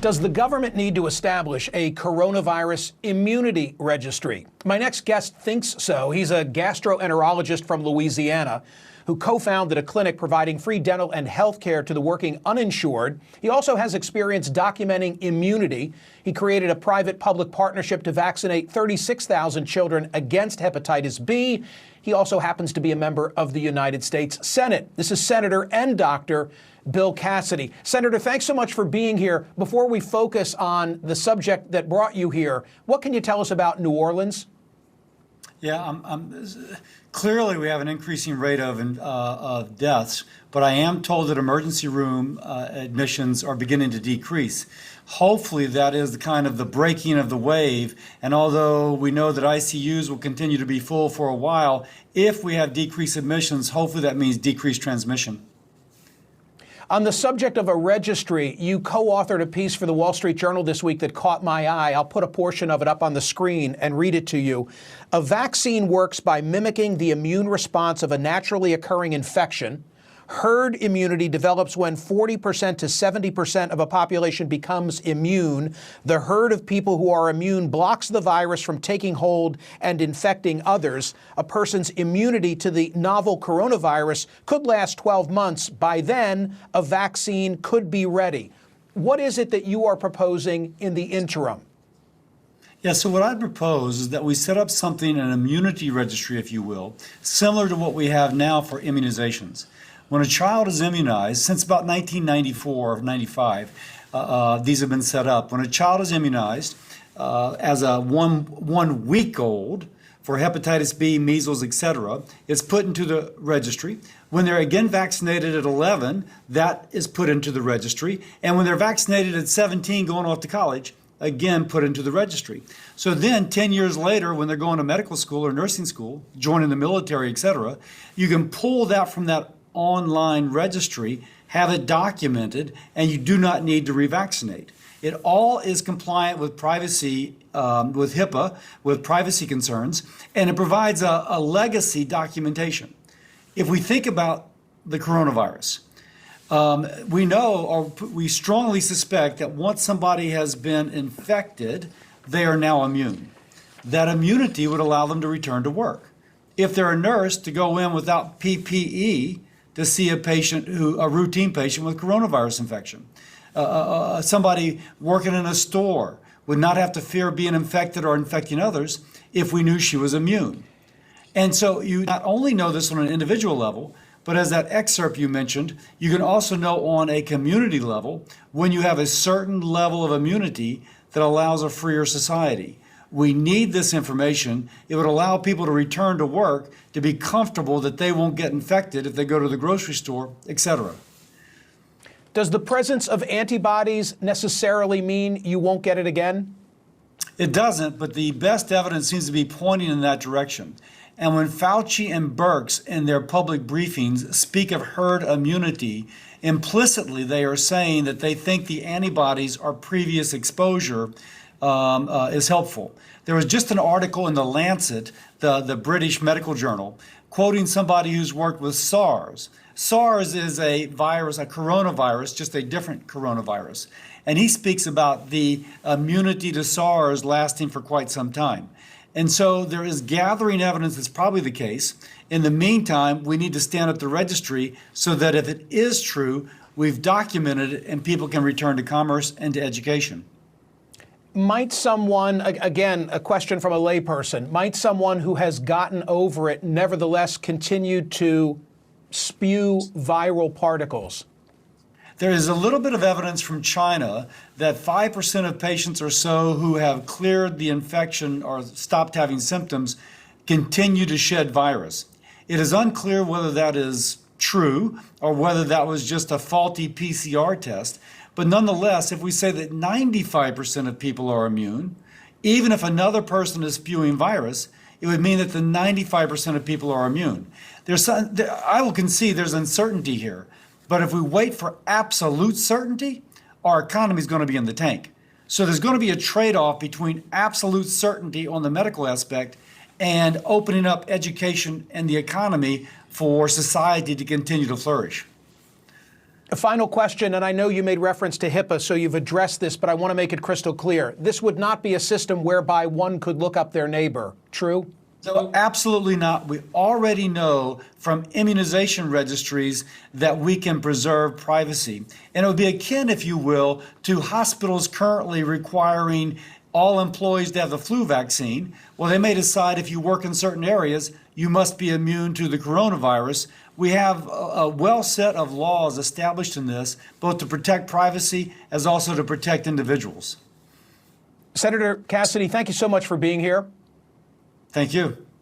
Does the government need to establish a coronavirus immunity registry? My next guest thinks so. He's a gastroenterologist from Louisiana who co-founded a clinic providing free dental and health care to the working uninsured. He also has experience documenting immunity. He created a private-public partnership to vaccinate 36,000 children against hepatitis B. He also happens to be a member of the United States Senate. This is Senator and Dr. Bill Cassidy. Senator, thanks so much for being here. Before we focus on the subject that brought you here, what can you tell us about New Orleans? Yeah, clearly we have an increasing rate of deaths, but I am told that emergency room admissions are beginning to decrease. Hopefully that is the kind of the breaking of the wave, and although we know that ICUs will continue to be full for a while, if we have decreased admissions, hopefully that means decreased transmission. On the subject of a registry, you co-authored a piece for the Wall Street Journal this week that caught my eye. I'll put a portion of it up on the screen and read it to you. A vaccine works by mimicking the immune response of a naturally occurring infection. Herd immunity develops when 40% to 70% of a population becomes immune. The herd of people who are immune blocks the virus from taking hold and infecting others. A person's immunity to the novel coronavirus could last 12 months. By then, a vaccine could be ready. What is it that you are proposing in the interim? Yeah, so what I propose is that we set up something, an immunity registry, if you will, similar to what we have now for immunizations. When a child is immunized, since about 1994 or 95, these have been set up. When a child is immunized as a one week old for hepatitis B, measles, etc., it's put into the registry. When they're again vaccinated at 11, that is put into the registry. And when they're vaccinated at 17 going off to college, again put into the registry. So then 10 years later, when they're going to medical school or nursing school, joining the military, etc., you can pull that from that online registry, have it documented, and you do not need to revaccinate. It all is compliant with privacy, with HIPAA, with privacy concerns, and it provides a legacy documentation. If we think about the coronavirus, we know, or we strongly suspect, that once somebody has been infected, they are now immune. That immunity would allow them to return to work. If they're a nurse, to go in without PPE to see a patient, a routine patient with coronavirus infection. Somebody working in a store would not have to fear being infected or infecting others if we knew she was immune. And so you not only know this on an individual level, but as that excerpt you mentioned, you can also know on a community level when you have a certain level of immunity that allows a freer society. We need this information. It would allow people to return to work, to be comfortable that they won't get infected if they go to the grocery store, etc. Does the presence of antibodies necessarily mean you won't get it again? It doesn't, but the best evidence seems to be pointing in that direction. And when Fauci and Birx in their public briefings speak of herd immunity, implicitly they are saying that they think the antibodies or previous exposure is helpful. There was just an article in The Lancet, the British medical journal, quoting somebody who's worked with SARS. SARS is a virus, a coronavirus, just a different coronavirus. And he speaks about the immunity to SARS lasting for quite some time. And so there is gathering evidence that's probably the case. In the meantime, we need to stand up the registry so that if it is true, we've documented it and people can return to commerce and to education. Might someone, again, a question from a layperson, might someone who has gotten over it nevertheless continue to spew viral particles? There is a little bit of evidence from China that 5% of patients or so who have cleared the infection or stopped having symptoms continue to shed virus. It is unclear whether that is true or whether that was just a faulty PCR test. But nonetheless, if we say that 95% of people are immune, even if another person is spewing virus, it would mean that the 95% of people are immune. I will concede there's uncertainty here. But if we wait for absolute certainty, our economy is going to be in the tank. So there's going to be a trade-off between absolute certainty on the medical aspect and opening up education and the economy for society to continue to flourish. A final question, and I know you made reference to HIPAA, so you've addressed this, but I want to make it crystal clear. This would not be a system whereby one could look up their neighbor. True? No, absolutely not. We already know from immunization registries that we can preserve privacy. And it would be akin, if you will, to hospitals currently requiring all employees to have the flu vaccine. Well, they may decide if you work in certain areas, you must be immune to the coronavirus. We have a well set of laws established in this, both to protect privacy as also to protect individuals. Senator Cassidy, thank you so much for being here. Thank you.